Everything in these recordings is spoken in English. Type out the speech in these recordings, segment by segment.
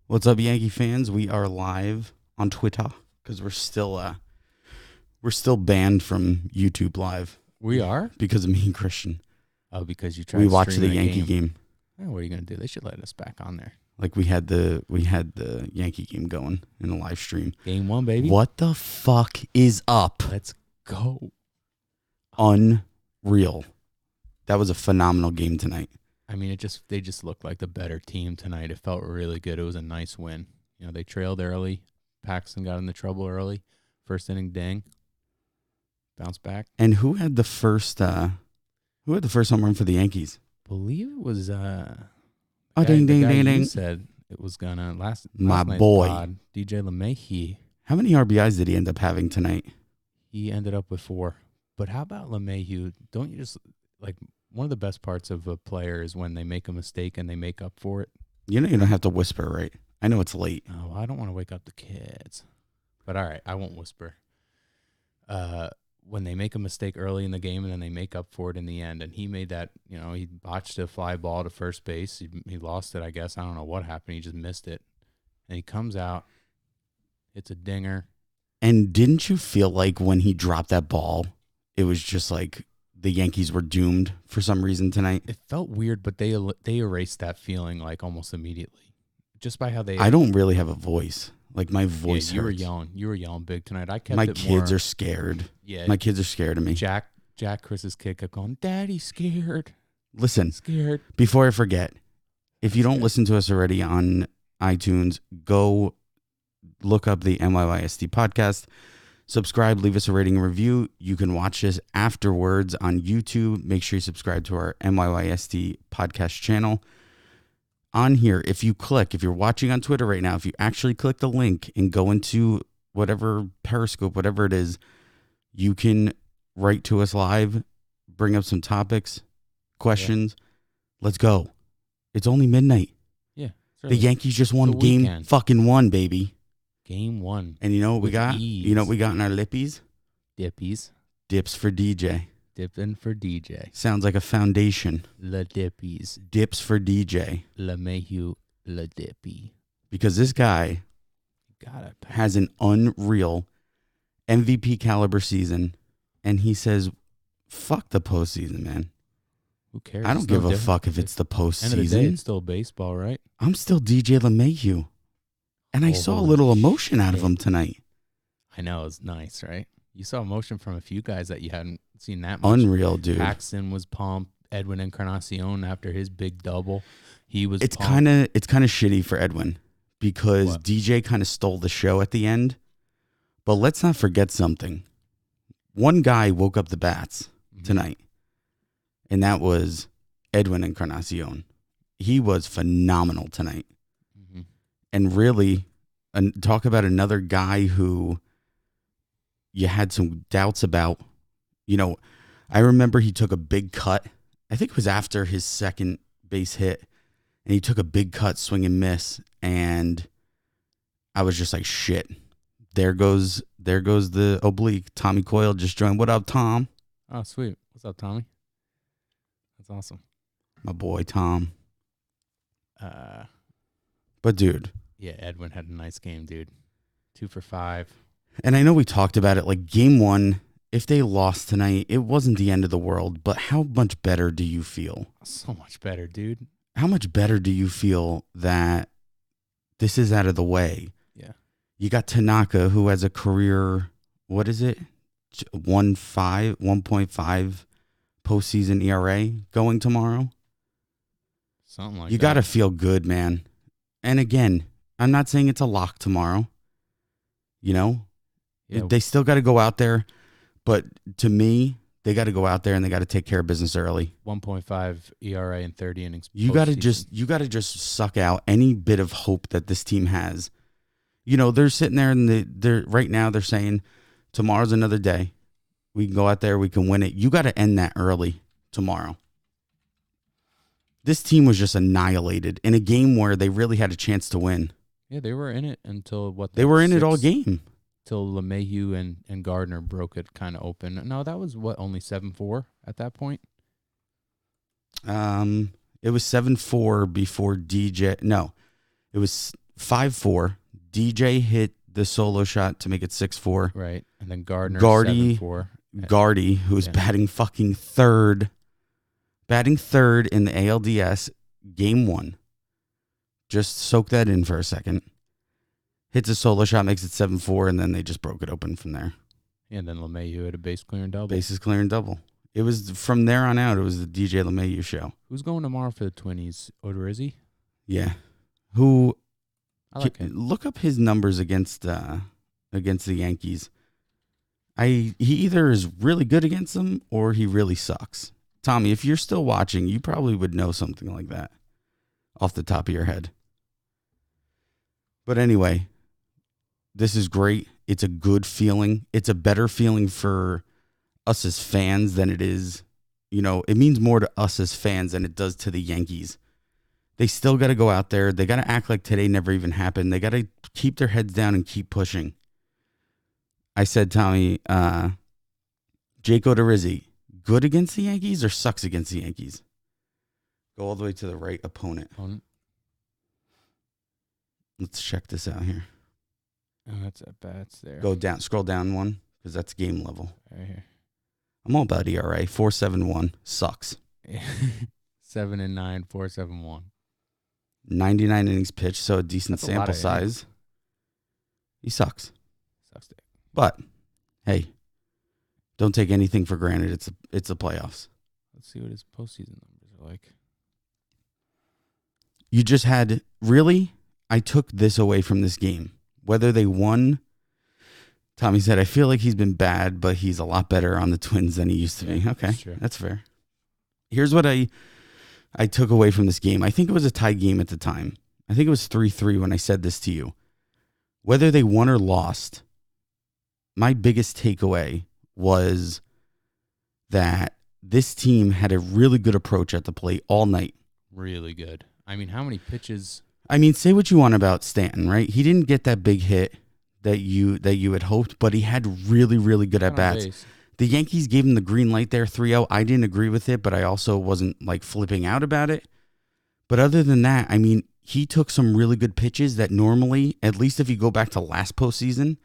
What's up, Yankee fans? We are live on Twitter because we're still banned from YouTube Live We are? because of me and Christian. Oh, because you tried We to watched stream the a Yankee game. Oh, what are you going to do? They should let us back on there. Like we had the Yankee game going in a live stream. Game 1, baby. What the fuck is up? Let's go. Unreal. That was a phenomenal game tonight. I mean, they just looked like the better team tonight. It felt really good. It was a nice win. You know, they trailed early. Paxton got into trouble early. First inning ding. Bounce back. And who had the first home run for the Yankees? Believe it was Ding ding the guy ding you ding. said it was gonna last My night's boy. pod, DJ LeMahieu. How many RBIs did he end up having tonight? He ended up with 4. But how about LeMahieu? Don't you just like one of the best parts of a player is when they make a mistake and they make up for it. You know you don't have to whisper, right? I know it's late. Oh, I don't want to wake up the kids. But all right, I won't whisper. When they make a mistake early in the game and then they make up for it in the end, and he made that, you know, he botched a fly ball to first base. He lost it, I guess. I don't know what happened. He just missed it. And he comes out, hits a dinger. And didn't you feel like when he dropped that ball, it was just like the Yankees were doomed for some reason tonight? It felt weird, but they erased that feeling like almost immediately. Just by how they... I don't really have a voice. Like my voice you hurts. You were yelling big tonight. I kept my it kids more, are scared. Yeah. My kids are scared of me. Jack Chris's kid kept going, Daddy's scared. Listen, Scared. before I forget, if you don't listen to us already on iTunes, go look up the NYYST podcast, subscribe, leave us a rating and review. You can watch this afterwards on YouTube. Make sure you subscribe to our NYYST podcast channel. On here, if you're watching on Twitter right now, if you actually click the link and go into whatever Periscope, whatever it is, you can write to us live, bring up some topics, questions. Yeah. Let's go. It's only midnight. Yeah. The Yankees just won game fucking 1, baby. Game 1. And you know what we got? Ease. You know what we got in our lippies? Dippies. Dips for DJ. Dipping for DJ. Sounds like a foundation. La Dippies. Dips for DJ. LeMahieu La Dippy. Because this guy has an unreal MVP caliber season, and he says, fuck the postseason, man. Who cares? I don't give a fuck if it's the postseason. End of the day, it's still baseball, right? I'm still DJ LeMahieu. And I saw a little emotion out of him tonight. I know. It was nice, right? You saw emotion from a few guys that you hadn't seen that much. Unreal, dude. Paxton was pumped. Edwin Encarnacion, after his big double, he was It's kind of shitty for Edwin because DJ kind of stole the show at the end. But let's not forget something. One guy woke up the bats tonight, and that was Edwin Encarnacion. He was phenomenal tonight. Mm-hmm. And really, talk about another guy who you had some doubts about. You know, I remember he took a big cut. I think it was after his second base hit, and he took a big cut, swing and miss, and I was just like, shit. There goes the oblique. Tommy Coyle just joined. What up, Tom? Oh, sweet. What's up, Tommy? That's awesome. My boy, Tom. But, dude. Yeah, Edwin had a nice game, dude. 2 for 5. And I know we talked about it. Like, game 1, if they lost tonight, it wasn't the end of the world. But how much better do you feel? So much better, dude. How much better do you feel that this is out of the way? Yeah. You got Tanaka, who has a career, what is it? 1.5 postseason ERA going tomorrow. Something like that. You got to feel good, man. And again, I'm not saying it's a lock tomorrow. You know, they still got to go out there. But to me, they got to go out there and they got to take care of business early. 1.5 ERA in 30 innings. You got to just suck out any bit of hope that this team has. You know, they're sitting there and they're right now they're saying tomorrow's another day. We can go out there, we can win it. You got to end that early tomorrow. This team was just annihilated in a game where they really had a chance to win. Yeah, they were in it until They were in it all game. Till LeMahieu and Gardner broke it kind of open. No, that was only 7-4 at that point? It was 7-4 before DJ. No, it was 5-4. DJ hit the solo shot to make it 6-4. Right. And then Gardner Gardy, 7-4. Gardy, who's batting fucking third in the ALDS game 1. Just soak that in for a second. Hits a solo shot, makes it 7-4, and then they just broke it open from there. And then LeMahieu had a base clearing double. Bases clearing double. It was from there on out. It was the DJ LeMahieu show. Who's going tomorrow for the Twinnies? Odorizzi? Yeah. Who? I like him. Look up his numbers against the Yankees. He either is really good against them or he really sucks. Tommy, if you're still watching, you probably would know something like that off the top of your head. But anyway, this is great. It's a good feeling. It's a better feeling for us as fans than it is, it means more to us as fans than it does to the Yankees. They still got to go out there. They got to act like today never even happened. They got to keep their heads down and keep pushing. I said, Tommy, Jake Odorizzi, good against the Yankees or sucks against the Yankees? Go all the way to the right opponent. Let's check this out here. Oh, that's at bats there. Go down, scroll down one, because that's game level. Right here. I'm all about ERA. 4.71 sucks. 7-9, 4.71. 99 innings pitched, so a decent sample size. He sucks. Sucks dick. But hey, don't take anything for granted. It's the playoffs. Let's see what his postseason numbers are like. You just had I took this away from this game. Whether they won, Tommy said, I feel like he's been bad, but he's a lot better on the Twins than he used to be. Okay, that's fair. Here's what I took away from this game. I think it was a tie game at the time. I think it was 3-3 when I said this to you. Whether they won or lost, my biggest takeaway was that this team had a really good approach at the plate all night. Really good. I mean, how many pitches? I mean, say what you want about Stanton, right? He didn't get that big hit that you had hoped, but he had really, really good at-bats. The Yankees gave him the green light there, 3-0. I didn't agree with it, but I also wasn't flipping out about it. But other than that, I mean, he took some really good pitches that normally, at least if you go back to last postseason,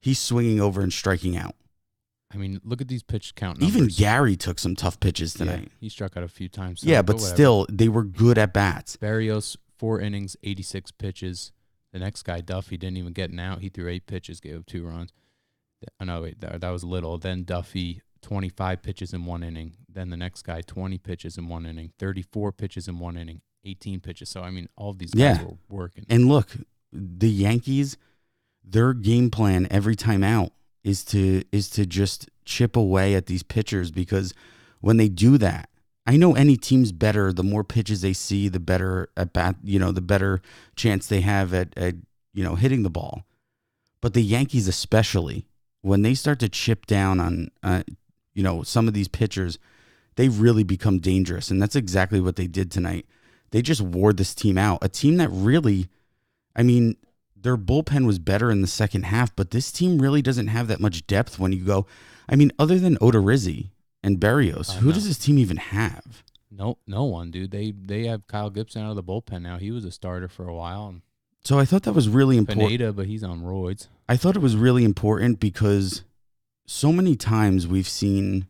he's swinging over and striking out. I mean, look at these pitch count numbers. Even Gary took some tough pitches tonight. Yeah, he struck out a few times. Yeah, but still, they were good at bats. Barrios, 4 innings, 86 pitches. The next guy, Duffy, didn't even get an out. He threw 8 pitches, gave up 2 runs. No, wait, that was little. Then Duffy, 25 pitches in 1 inning. Then the next guy, 20 pitches in 1 inning, 34 pitches in 1 inning, 18 pitches. So, I mean, all of these guys were working. And look, the Yankees, their game plan every time out is to just chip away at these pitchers, because when they do that, I know any team's better. The more pitches they see, the better at bat, the better chance they have at hitting the ball. But the Yankees, especially when they start to chip down on some of these pitchers, they really become dangerous, and that's exactly what they did tonight. They just wore this team out. A team that really, I mean, their bullpen was better in the second half, but this team really doesn't have that much depth when you go. I mean, other than Odorizzi and Barrios, who does this team even have? No one, dude. They have Kyle Gibson out of the bullpen now. He was a starter for a while. And so I thought that was really important. Pineda, but he's on roids. I thought it was really important because so many times we've seen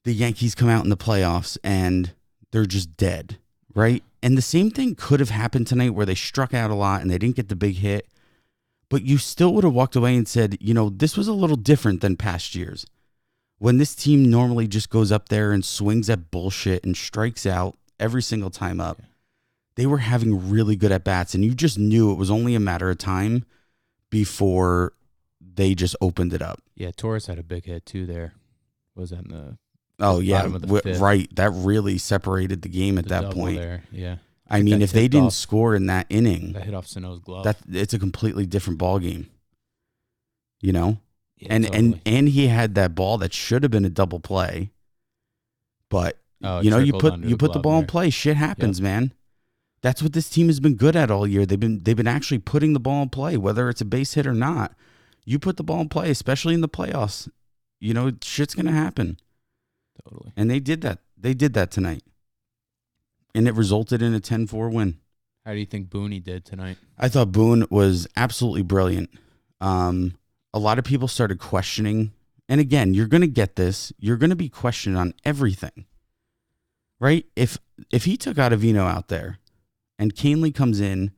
the Yankees come out in the playoffs and they're just dead, right? And the same thing could have happened tonight where they struck out a lot and they didn't get the big hit. But you still would have walked away and said, this was a little different than past years. When this team normally just goes up there and swings at bullshit and strikes out every single time up, they were having really good at-bats, and you just knew it was only a matter of time before they just opened it up. Yeah, Torres had a big hit, too, there. Was that in the bottom of the fifth? Right. That really separated the game at that point. There. Yeah. I mean, if they didn't score in that inning, that hit off Sano's glove. It's a completely different ball game. Yeah, and totally. and he had that ball that should have been a double play, but you put the ball in play. Shit happens, man. That's what this team has been good at all year. They've been actually putting the ball in play, whether it's a base hit or not. You put the ball in play, especially in the playoffs. Shit's gonna happen. Totally. And they did that. They did that tonight, and it resulted in a 10-4 win. How do you think Booney did tonight? I thought Boone was absolutely brilliant. A lot of people started questioning, and again, you're going to get this. You're going to be questioned on everything, right? If he took Ottavino out there, and Canely comes in,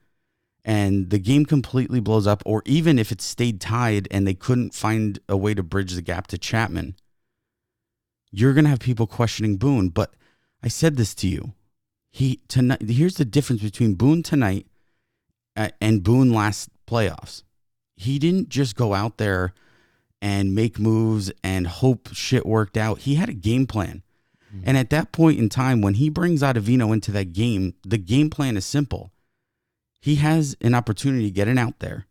and the game completely blows up, or even if it stayed tied and they couldn't find a way to bridge the gap to Chapman, you're going to have people questioning Boone. But I said this to you. Here's the difference between Boone tonight and Boone last playoffs. He didn't just go out there and make moves and hope shit worked out. He had a game plan. Mm-hmm. And at that point in time, when he brings Ottavino into that game, the game plan is simple. He has an opportunity to get an out there.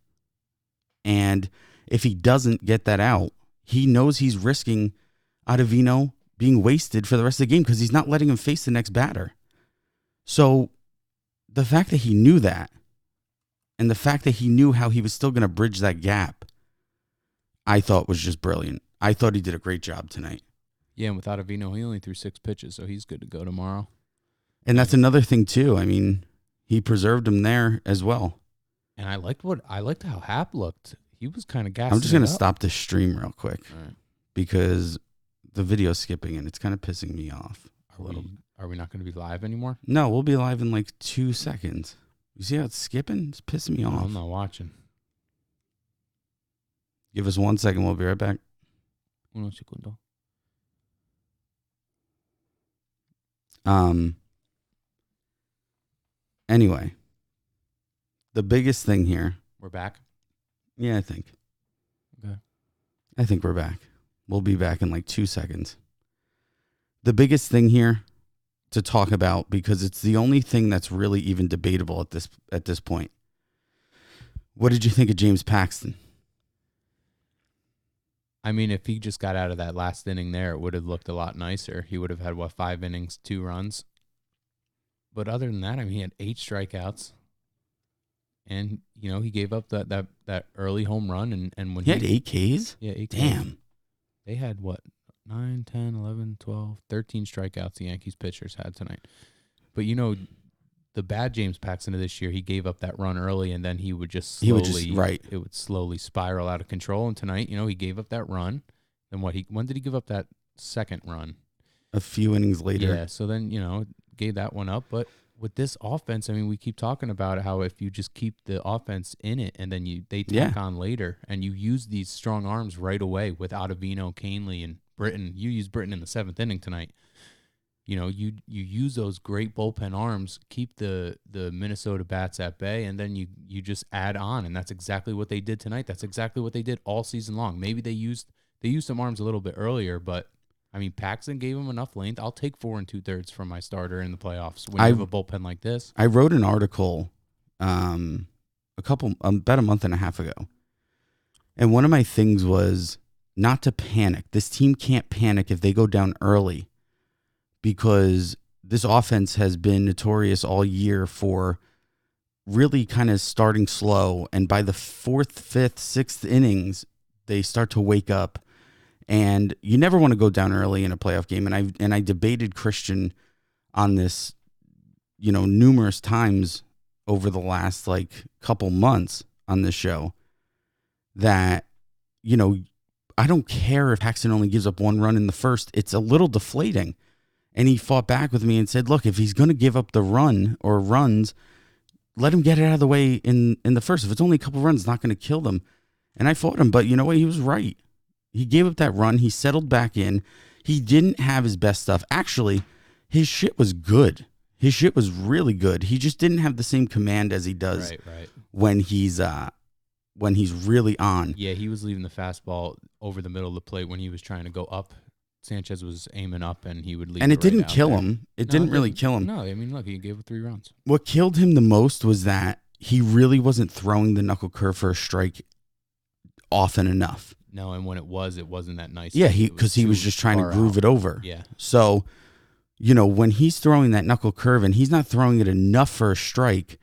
And if he doesn't get that out, he knows he's risking Ottavino being wasted for the rest of the game because he's not letting him face the next batter. So the fact that he knew that, and the fact that he knew how he was still going to bridge that gap, I thought was just brilliant. I thought he did a great job tonight. Yeah, and with Ottavino, he only threw 6 pitches, so he's good to go tomorrow. And that's another thing, too. I mean, he preserved him there as well. And I liked how Hap looked. He was kind of gassed. I'm just going to stop this stream real quick because the video's skipping and it's kind of pissing me off a little. Are we not going to be live anymore? No, we'll be live in like 2 seconds. You see how it's skipping? It's pissing me off. I'm not watching. Give us 1 second. We'll be right back. Uno segundo. Anyway, the biggest thing here. We're back? Yeah, I think. Okay. I think we're back. We'll be back in like 2 seconds. The biggest thing here to talk about, because it's the only thing that's really even debatable at this point. What did you think of James Paxton? I mean, if he just got out of that last inning there, it would have looked a lot nicer. He would have had, 5 innings, 2 runs. But other than that, I mean, he had 8 strikeouts. And, he gave up that early home run. And when he had 8 Ks? Yeah, 8 Ks. Damn. They had, 9, 10, 11, 12, 13 strikeouts the Yankees pitchers had tonight. But, the bad James Paxton of this year, he gave up that run early, and then he would just slowly, it would slowly spiral out of control. And tonight, he gave up that run. Then when did he give up that second run? A few innings later. Yeah, so then, gave that one up. But with this offense, I mean, we keep talking about how if you just keep the offense in it and then they tack on later and you use these strong arms right away with Ottavino, Canely, and Britton. You use Britton in the 7th inning tonight. You use those great bullpen arms, keep the Minnesota bats at bay, and then you just add on, and that's exactly what they did tonight. That's exactly what they did all season long. Maybe they used some arms a little bit earlier, but I mean, Paxton gave him enough length. I'll take 4 2/3 from my starter in the playoffs when you have a bullpen like this. I wrote an article about a month and a half ago, and one of my things was not to panic. This team can't panic if they go down early, because this offense has been notorious all year for really kind of starting slow. And by the 4th, 5th, 6th innings, they start to wake up. And you never want to go down early in a playoff game. And I debated Christian on this, numerous times over the last couple months on this show that, I don't care if Paxton only gives up 1 run in the first. It's a little deflating. And he fought back with me and said, look, if he's going to give up the run or runs, let him get it out of the way in the first. If it's only a couple runs, it's not going to kill them. And I fought him, but you know what? He was right. He gave up that run. He settled back in. He didn't have his best stuff. Actually, his shit was good. His shit was really good. He just didn't have the same command as he does when he's really on. Yeah, he was leaving the fastball over the middle of the plate when he was trying to go up. Sanchez was aiming up, and he would leave. And it didn't out kill there. him. It didn't really kill him. No, I mean, look, he gave it 3 runs. What killed him the most was that he really wasn't throwing the knuckle curve for a strike often enough. No, and when it wasn't that nice. Yeah, because he was just trying to groove it over. Yeah. So, when he's throwing that knuckle curve and he's not throwing it enough for a strike,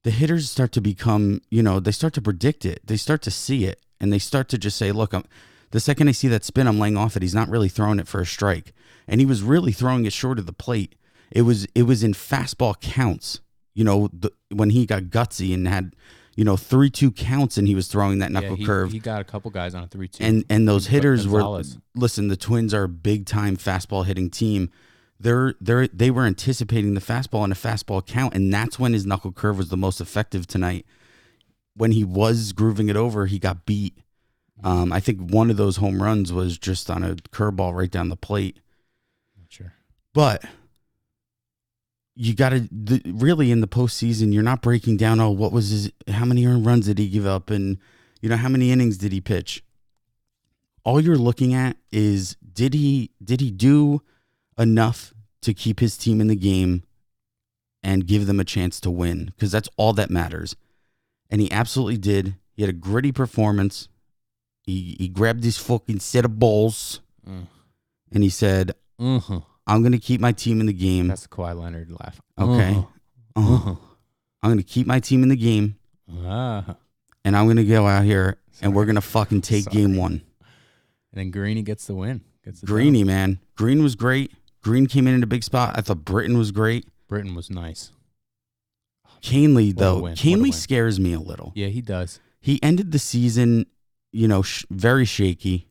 the hitters start to become, they start to predict it. They start to see it, and they start to just say, look, the second I see that spin, I'm laying off it. He's not really throwing it for a strike. And he was really throwing it short of the plate. It was in fastball counts, when he got gutsy and had 3-2 counts and he was throwing that knuckle curve. He got a couple guys on a 3-2. And those hitters Gonzalez. listen, the Twins are a big time fastball hitting team. They were anticipating the fastball and a fastball count, and that's when his knuckle curve was the most effective tonight. When he was grooving it over, he got beat. I think one of those home runs was just on a curveball right down the plate. Sure. But you got to really in the postseason, you're not breaking down, how many earned runs did he give up? And, how many innings did he pitch? All you're looking at is, did he do enough to keep his team in the game and give them a chance to win? Because that's all that matters. And he absolutely did. He had a gritty performance. He grabbed his fucking set of balls and he said, I'm going to keep my team in the game. That's the Kawhi Leonard laugh. Okay. I'm going to keep my team in the game. And I'm going to go out here and we're going to fucking take game one. And then Greeny gets the win. Greeny, man. Green was great. Green came in a big spot. I thought Britton was great. Britton was nice. Canley, though. Canley scares me a little. Yeah, he does. He ended the season, very shaky.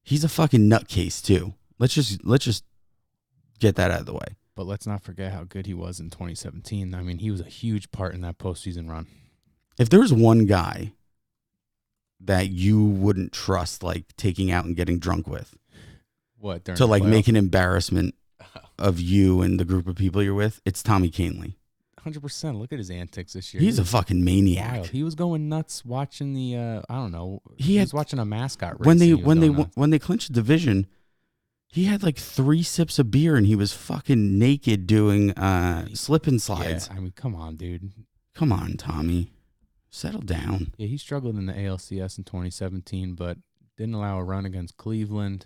He's a fucking nutcase, too. Let's just get that out of the way. But let's not forget how good he was in 2017. I mean, he was a huge part in that postseason run. If there was one guy that you wouldn't trust, like, taking out and getting drunk with, what, to, like, make an embarrassment of you and the group of people you're with, it's Tommy Canley. 100%. Look at his antics this year. He's a fucking maniac. Wild. He was going nuts watching the, I don't know. He was watching a mascot race. When they clinched the division, he had like 3 sips of beer and he was fucking naked doing slip and slides. Yeah, I mean, come on, dude. Come on, Tommy. Settle down. Yeah, he struggled in the ALCS in 2017, but didn't allow a run against Cleveland.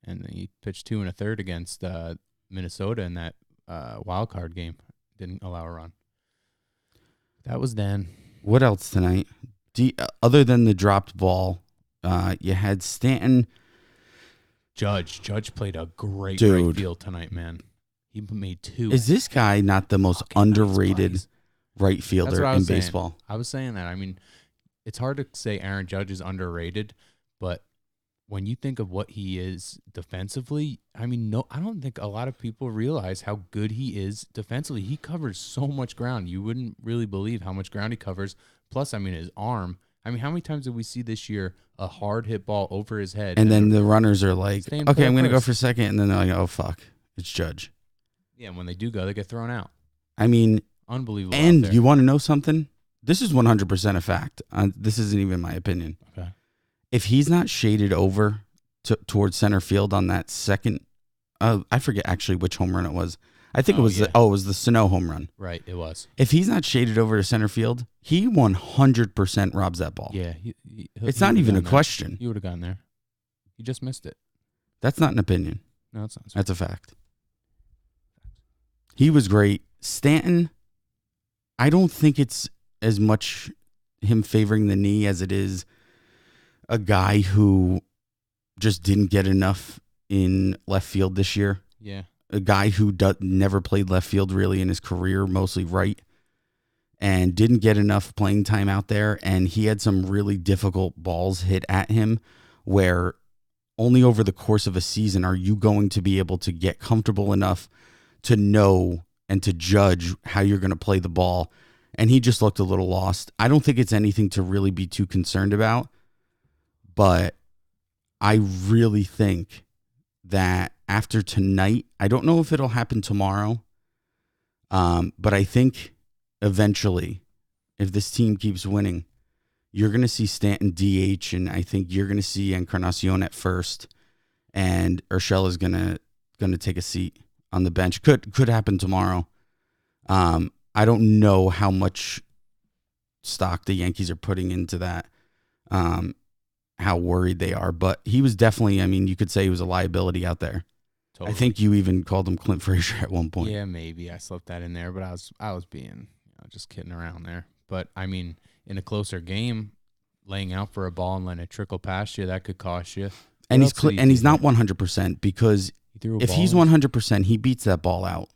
And he pitched 2 1/3 against Minnesota in that wild card game. Didn't allow a run. That was then. What else tonight? Other than the dropped ball, you had Stanton. Judge played a great right field tonight, man. He made 2. Is this guy not the most underrated right fielder in baseball? I was saying that. I mean, it's hard to say Aaron Judge is underrated, but when you think of what he is defensively, I mean, no, I don't think a lot of people realize how good he is defensively. He covers so much ground. You wouldn't really believe how much ground he covers. Plus, I mean, his arm. I mean, how many times did we see this year a hard hit ball over his head? And then the runners are like, okay, I'm going to go for second. And then they're like, oh, fuck, it's Judge. Yeah, and when they do go, they get thrown out. I mean, unbelievable. And you want to know something? This is 100% a fact. This isn't even my opinion. Okay. If he's not shaded over towards center field on that second, I forget actually which home run it was. I think it was it was the Sano home run. Right, it was. If he's not shaded over to center field, he 100% robs that ball. Yeah. It's not even a question. He would have gone there. He just missed it. That's not an opinion. No, it's not. That's a fact. He was great. Stanton, I don't think it's as much him favoring the knee as it is a guy who just didn't get enough in left field this year. Yeah. A guy who never played left field really in his career, mostly right, and didn't get enough playing time out there. And he had some really difficult balls hit at him where only over the course of a season are you going to be able to get comfortable enough to know and to judge how you're going to play the ball. And he just looked a little lost. I don't think it's anything to really be too concerned about, but I really think that after tonight, I don't know if it'll happen tomorrow, but I think eventually, if this team keeps winning, you're going to see Stanton DH, and I think you're going to see Encarnacion at first, and Urshela's going to take a seat on the bench. Could happen tomorrow. I don't know how much stock the Yankees are putting into that, how worried they are, but he was definitely, I mean, you could say he was a liability out there. Totally. I think you even called him Clint Frazier at one point. Yeah, maybe I slipped that in there, but I was being just kidding around there. But I mean, in a closer game, laying out for a ball and letting it trickle past you, that could cost you. And he's not 100% because if he's 100%, he beats that ball out.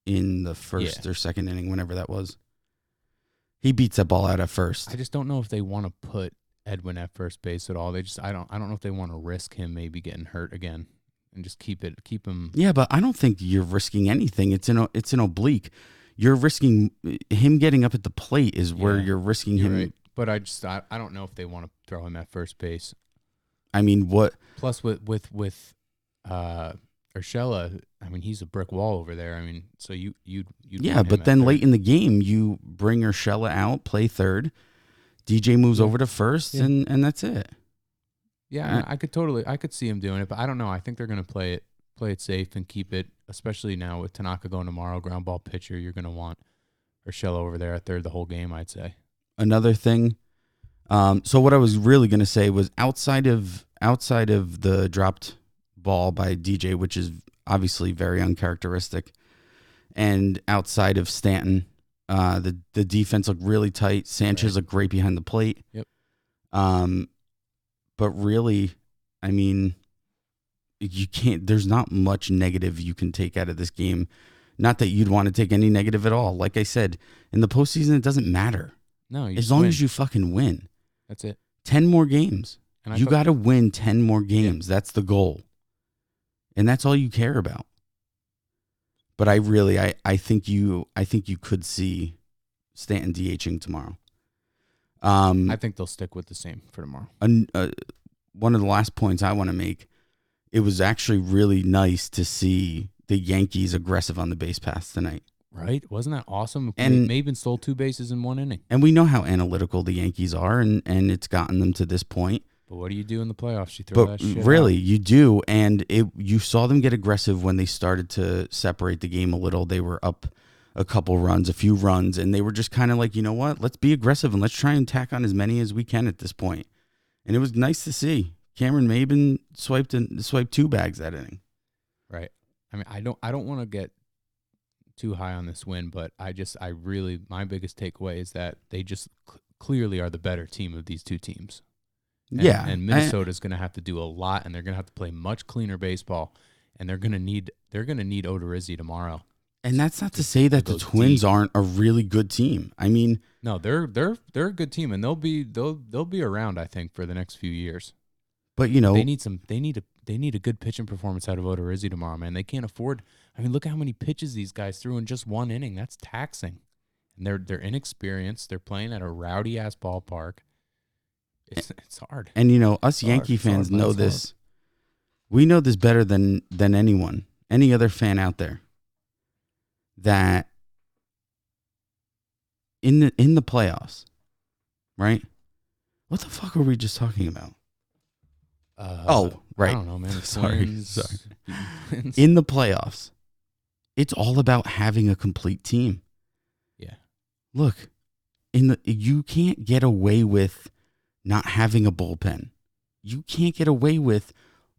in the first or second inning, whenever that was. He beats that ball out at first. I just don't know if they want to put Edwin at first base at all. I don't know if they want to risk him maybe getting hurt again and just keep him. Yeah, but I don't think you're risking anything. It's an oblique. You're risking him getting up at the plate is where you're risking him. Right. But I don't know if they want to throw him at first base. I mean, what? Plus with Urshela, I mean, he's a brick wall over there. I mean, so you but then late in the game, you bring Urshela out, play third. DJ moves over to first, and that's it. Yeah, I could see him doing it, but I don't know. I think they're going to play it safe and keep it, especially now with Tanaka going tomorrow, ground ball pitcher. You're going to want Urshela over there at third the whole game, I'd say. Another thing. So what I was really going to say was outside of the dropped ball by DJ, which is obviously very uncharacteristic, and outside of Stanton, the defense looked really tight. Sanchez looked great behind the plate. Yep. But really, I mean, you can't. There's not much negative you can take out of this game. Not that you'd want to take any negative at all. Like I said, in the postseason, it doesn't matter. No, as long as you fucking win. That's it. 10 more games. And you got to win 10 more games. Yeah. That's the goal. And that's all you care about. But I think you could see Stanton DHing tomorrow. I think they'll stick with the same for tomorrow. One of the last points I want to make, it was actually really nice to see the Yankees aggressive on the base paths tonight. Right? Wasn't that awesome? And Maben stole 2 bases in 1 inning. And we know how analytical the Yankees are, and it's gotten them to this point. But what do you do in the playoffs? You throw that shit really, out. you do. And you saw them get aggressive when they started to separate the game a little. They were up a few runs, and they were just kind of like, you know what? Let's be aggressive, and let's try and tack on as many as we can at this point. And it was nice to see. Cameron Maben swiped 2 bags that inning. Right. I mean, I don't want to get too high on this win, but my biggest takeaway is that they just clearly are the better team of these 2 teams. And Minnesota's going to have to do a lot, and they're going to have to play much cleaner baseball, and they're going to need Odorizzi tomorrow. And that's not to say that the Twins aren't a really good team. I mean, no, they're a good team, and they'll be around, I think, for the next few years. But they need a good pitching performance out of Odorizzi tomorrow, man. They can't afford. I mean, look at how many pitches these guys threw in just 1 inning. That's taxing. And they're inexperienced. They're playing at a rowdy ass ballpark. It's hard. And us Yankee fans know this. We know this better than anyone, any other fan out there. That in the playoffs, right? What the fuck were we just talking about? Right. I don't know, man. Sorry. In the playoffs, it's all about having a complete team. Yeah. Look, you can't get away with not having a bullpen. You can't get away with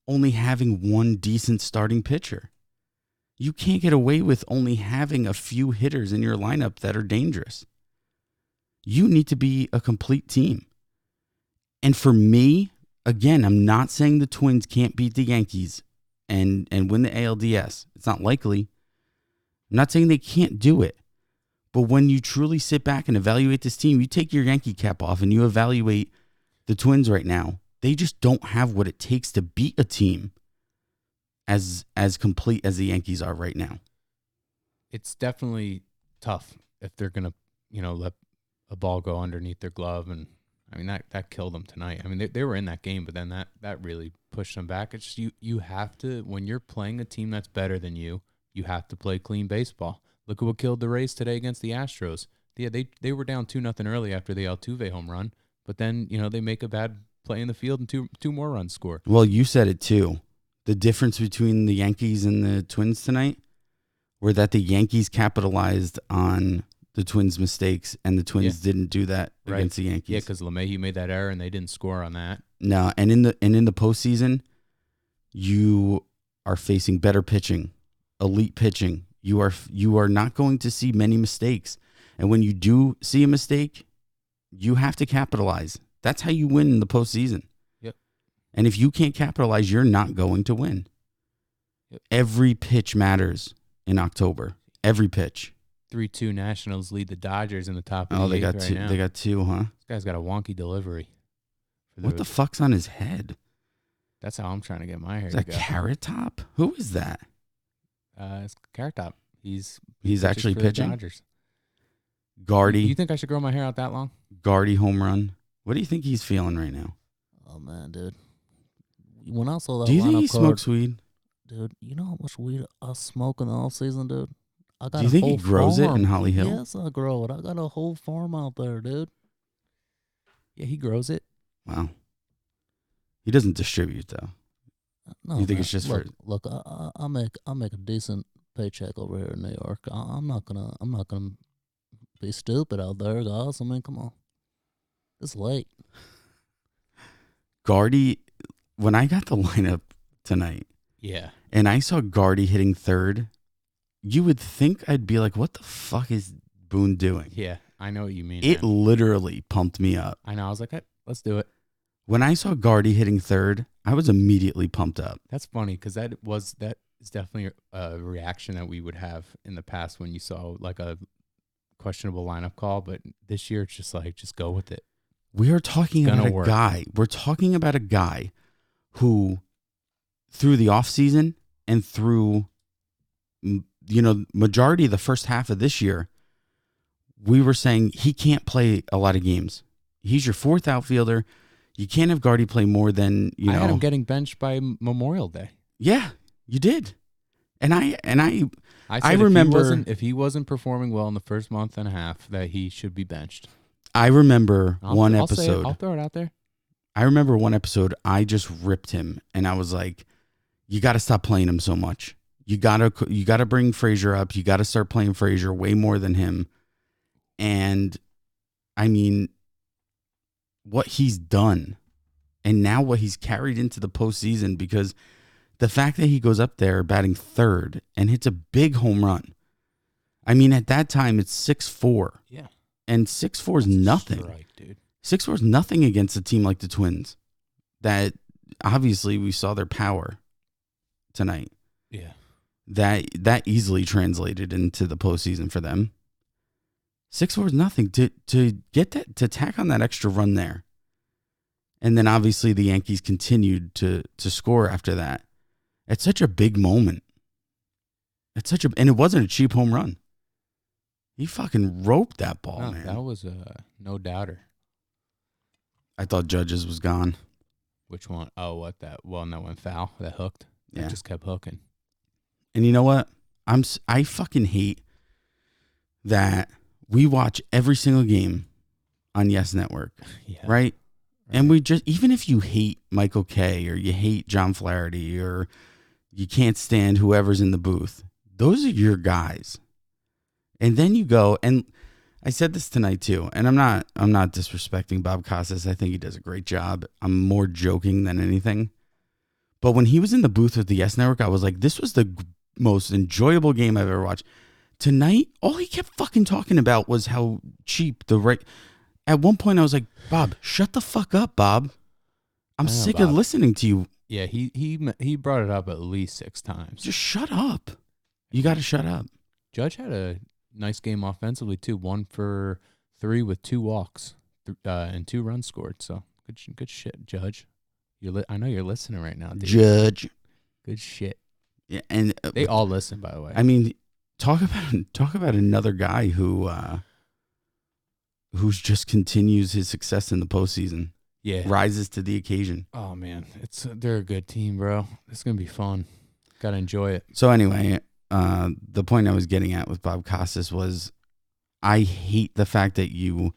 only having 1 decent starting pitcher. You can't get away with only having a few hitters in your lineup that are dangerous. You need to be a complete team. And for me, again, I'm not saying the Twins can't beat the Yankees and win the ALDS. It's not likely. I'm not saying they can't do it. But when you truly sit back and evaluate this team, you take your Yankee cap off and you evaluate the Twins right now. They just don't have what it takes to beat a team as complete as the Yankees are right now. It's definitely tough if they're going to, let a ball go underneath their glove. And I mean, that killed them tonight. I mean, they were in that game, but then that really pushed them back. It's just, you have to, when you're playing a team that's better than you have to play clean baseball. Look at what killed the Rays today against the Astros. Yeah, they were down 2-0 early after the Altuve home run, but then, they make a bad play in the field and two more runs score. Well, you said it too. The difference between the Yankees and the Twins tonight were that the Yankees capitalized on the Twins' mistakes, and the Twins didn't do that against the Yankees. Yeah, because LeMahieu made that error, and they didn't score on that. No, and in the postseason, you are facing better pitching, elite pitching. You are not going to see many mistakes, and when you do see a mistake, you have to capitalize. That's how you win in the postseason. Yep. And if you can't capitalize, you're not going to win. Yep. Every pitch matters in October. every pitch. 3-2 Nationals lead the Dodgers in the top of Oh, the they got eighth two. right now. They got two, huh? This guy's got a wonky delivery. What the fuck's on his head? That's how I'm trying to get my hair Is to that go. Carrot Top? Who is that? It's Carrot Top. He's actually for the pitching? Dodgers. Gardy. You think I should grow my hair out that long? Gardy home run. What do you think he's feeling right now? Oh man, dude. When I saw that Do you think lineup he card, smokes weed? dude, you know how much weed I smoke in the off season, dude? I got Do you a think he whole grows it farm. in Holly Hill? Yes, I grow it. I got a whole farm out there, dude. Yeah, he grows it. Wow. He doesn't distribute though. No, You think man. it's just look, for? Look, I make a decent paycheck over here in New York. I'm not gonna be stupid out there, guys. I mean, come on, it's late. Gardy, when I got the lineup tonight, Yeah. and I saw Gardy hitting third, you would think I'd be like, "What the fuck is Boone doing?" Yeah, I know what you mean. It man. literally pumped me up. I know. I was like, hey, let's do it. When I saw Gardy hitting third, I was immediately pumped up. That's funny because that is definitely a reaction that we would have in the past when you saw like a questionable lineup call. But this year, it's just like, just go with it. We are talking It's about gonna a work. guy. We're talking about a guy who, through the offseason and through, majority of the first half of this year, we were saying he can't play a lot of games. He's your fourth outfielder. You can't have Gardy play more than, I had him getting benched by Memorial Day. Yeah, you did. And I said remember if he wasn't performing well in the first month and a half, that he should be benched. I remember one I'll say it. episode. I'll throw it out there. I remember one episode. I just ripped him, and I was like, "You got to stop playing him so much. You gotta bring Frazier up. You got to start playing Frazier way more than him." And I mean, what he's done, and now what he's carried into the postseason, because the fact that he goes up there batting third and hits a big home run. I mean, at that time, it's 6-4. Yeah. And 6-4 is nothing. Right, dude. 6-4 is nothing against a team like the Twins. That obviously we saw their power tonight. Yeah. That easily translated into the postseason for them. 6-4 is nothing. To get that, to tack on that extra run there. And then obviously the Yankees continued to score after that. It's such a big moment. And it wasn't a cheap home run. He fucking roped that ball, No, man. that was no doubter. I thought Judge's was gone. Which one? Oh, what that one that went foul? That hooked? Yeah. It just kept hooking. And you know what? I fucking hate that we watch every single game on Yes Network, Yeah. right? And we just, even if you hate Michael Kay or you hate John Flaherty or you can't stand whoever's in the booth, those are your guys. And then you go, and I said this tonight too, and I'm not disrespecting Bob Costas. I think he does a great job. I'm more joking than anything. But when he was in the booth with the Yes Network, I was like, this was the most enjoyable game I've ever watched. Tonight, all he kept fucking talking about was how cheap the right. At one point, I was like, Bob, shut the fuck up, Bob. I'm sick of listening to you. Yeah, he brought it up at least 6 times. Just shut up. You got to shut up. Judge had a nice game offensively too. 1 for 3 with 2 walks and 2 runs scored. So good shit, Judge. I know you're listening right now, dude. Judge. Good shit. Yeah, and They all listen, by the way. I mean, talk about another guy who's just continues his success in the postseason. Yeah, rises to the occasion. Oh man, they're a good team, bro. It's gonna be fun. Gotta enjoy it. So anyway, the point I was getting at with Bob Costas was, I hate the fact that you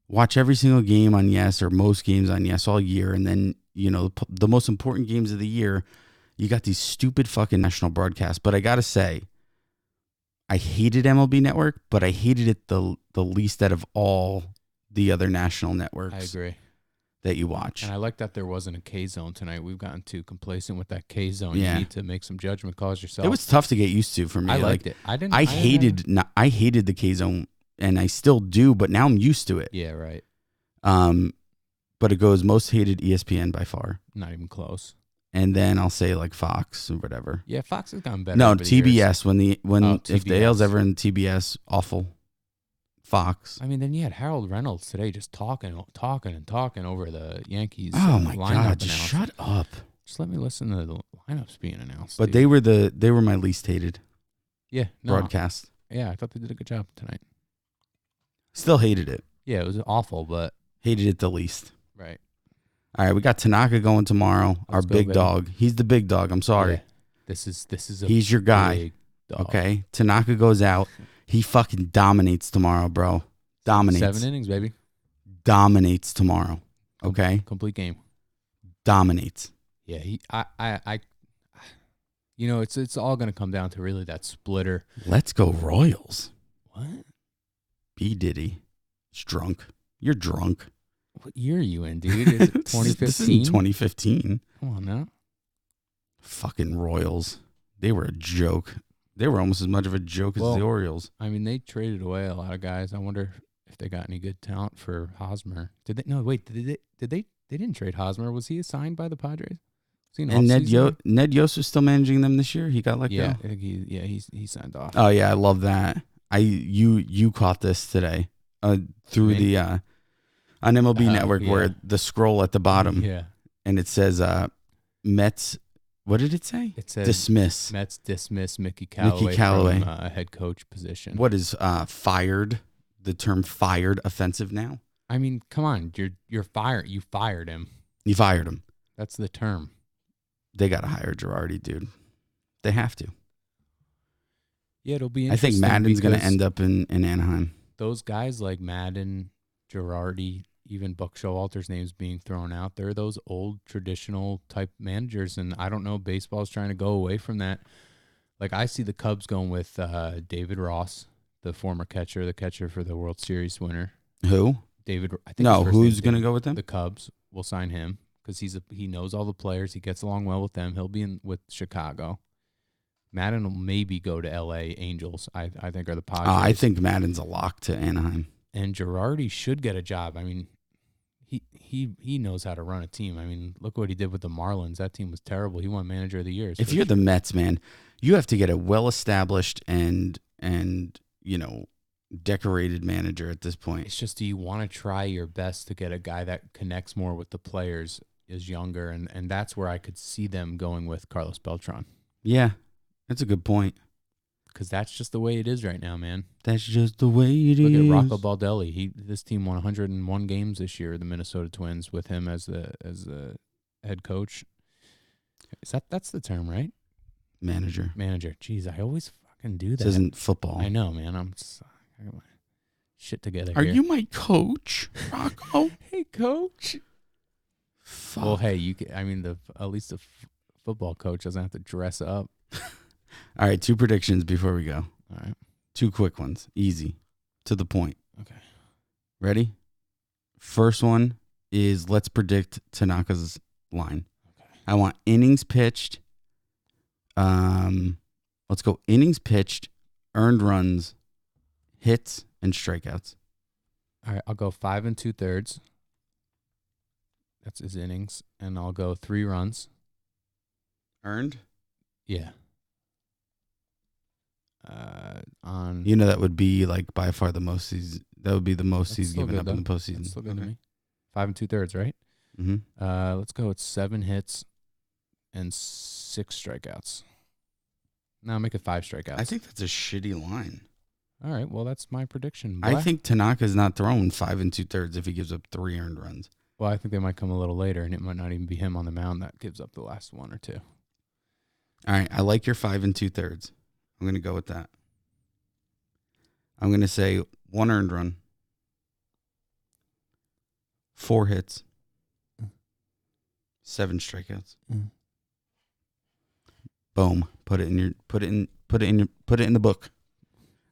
watch every single game on Yes or most games on Yes all year, and then the most important games of the year, you got these stupid fucking national broadcasts. But I gotta say, I hated MLB Network, but I hated it the least out of all the other national networks. I agree. That you watch. And I like that there wasn't a K zone tonight. We've gotten too complacent with that K zone. Yeah. You need to make some judgment calls yourself. It was tough to get used to for me. I liked it. I hated the K zone, and I still do, but now I'm used to it. Yeah, right. But it goes most hated ESPN by far. Not even close. and then I'll say like Fox or whatever. Yeah, Fox has gotten better. No, over the years. TBS if the TBS. A's ever in TBS, awful. Fox. I mean, then you had Harold Reynolds today just talking over the Yankees. Oh my lineup God! Just announcement. shut up. Just let me listen to the lineups being announced. But dude. they were my least hated broadcast. Yeah, I thought they did a good job tonight. Still hated it. Yeah, it was awful, but Hated it the least. right. All right, we got Tanaka going tomorrow. Our Let's go, big baby. dog. He's the big dog. I'm sorry. Yeah. This is a He's your guy. big dog. Okay. Tanaka goes out. He fucking dominates tomorrow, bro. Dominates. 7 innings, baby. Dominates tomorrow. Okay. Complete game. Dominates. Yeah, I you know, it's all gonna come down to really that splitter. Let's go Royals. What? B Diddy. He's drunk. You're drunk. What year are you in, dude? Is it 2015? This isn't 2015. Come on now. Fucking Royals. They were a joke. They were almost as much of a joke as the Orioles. I mean, they traded away a lot of guys. I wonder if they got any good talent for Hosmer. Did they? No, wait. Did they? They didn't trade Hosmer. Was he assigned by the Padres? And Ned Yost was still managing them this year. He got let go. I think he signed off. Oh yeah, I love that. You caught this today through the on MLB Network where the scroll at the bottom and it says Mets. What did it say? It says dismiss. Mets dismiss Mickey Callaway from head coach position. What is fired? The term fired offensive now? I mean, come on, you're fired. You fired him. You fired him. That's the term. They got to hire Girardi, dude. They have to. Yeah, it'll be I interesting. think Madden's going to end up in Anaheim. Those guys like Madden, Girardi, even Buck Showalter's name's being thrown out. They're those old traditional type managers, and I don't know, baseball's trying to go away from that. Like I see the Cubs going with David Ross, the former catcher, the catcher for the World Series winner. Who? David. I think no, who's going to go with them? The Cubs will sign him because he knows all the players. He gets along well with them. He'll be with Chicago. Madden will maybe go to L.A. Angels. I think are the Padres. I think Madden's a lock to Anaheim. And Girardi should get a job. I mean, he knows how to run a team. I mean, look what he did with the Marlins. That team was terrible. He won Manager of the Year. If you're the Mets, man, you have to get a well-established and decorated manager at this point. It's just, do you want to try your best to get a guy that connects more with the players, is younger, and that's where I could see them going with Carlos Beltran. Yeah, that's a good point. Because that's just the way it is right now, man. That's just the way it is. Look at Rocco Baldelli. This team won 101 games this year, the Minnesota Twins, with him as the head coach. That's the term, right? Manager. Jeez, I always fucking do that. This isn't football. I know, man. I got my shit together Are here. you my coach, Rocco? Hey, coach. Fuck. Well, hey, at least the football coach doesn't have to dress up. All right, 2 predictions before we go. All right. 2 quick ones. Easy. To the point. Okay. Ready? First one is let's predict Tanaka's line. Okay. I want innings pitched. Let's go innings pitched, earned runs, hits, and strikeouts. All right, I'll go 5 2/3. That's his innings. And I'll go 3 runs. Earned? Yeah. That would be like by far the most that would be the most he's given up in the postseason. That's still good to me. 5 2/3, right? Mm-hmm. Let's go with 7 hits and 6 strikeouts. No, make it 5 strikeouts. I think that's a shitty line. All right, well, that's my prediction. I think Tanaka's not throwing 5 2/3 if he gives up 3 earned runs. Well, I think they might come a little later, and it might not even be him on the mound that gives up the last 1 or 2. All right, I like your 5 2/3. I'm going to go with that. I'm going to say 1 earned run, 4 hits, 7 strikeouts. Boom. Put it in the book.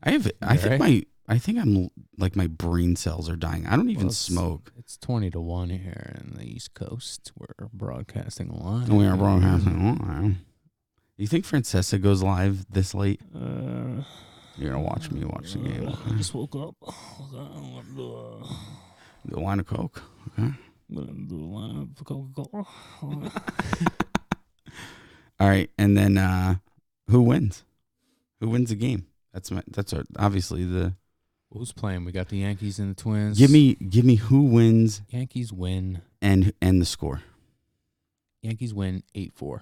I think I'm like my brain cells are dying. I don't even smoke. It's 20-1 here in the East Coast. We're broadcasting live. We are broadcasting live. You think Francesa goes live this late? You're gonna watch me watch the game. I just woke up. The line of Coke. Okay. I'm gonna do a line of Coca-Cola. All right, and then who wins? Who wins the game? That's obviously the. Who's playing? We got the Yankees and the Twins. Give me who wins Yankees win. and the score. Yankees win 8-4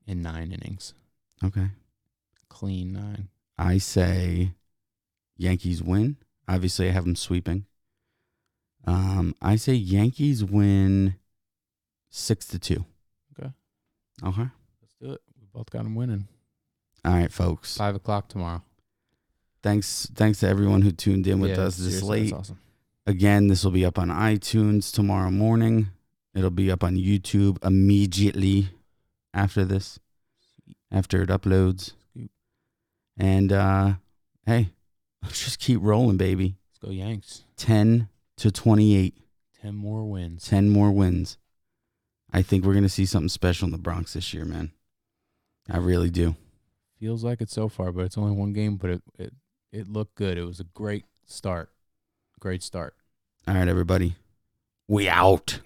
in 9 innings. Okay. Clean 9. I say Yankees win. Obviously, I have them sweeping. I say Yankees win 6-2. Okay. Okay. Let's do it. We both got them winning. All right, folks. 5 o'clock tomorrow. Thanks to everyone who tuned in with us this late. That's awesome. Again, this will be up on iTunes tomorrow morning. It'll be up on YouTube immediately after this, after it uploads. And, hey, let's just keep rolling, baby. Let's go Yanks. 10-28. 10 more wins. 10 more wins. I think we're going to see something special in the Bronx this year, man. I really do. Feels like it so far, but it's only one game, but it looked good. It was a great start. Great start. All right, everybody. We out.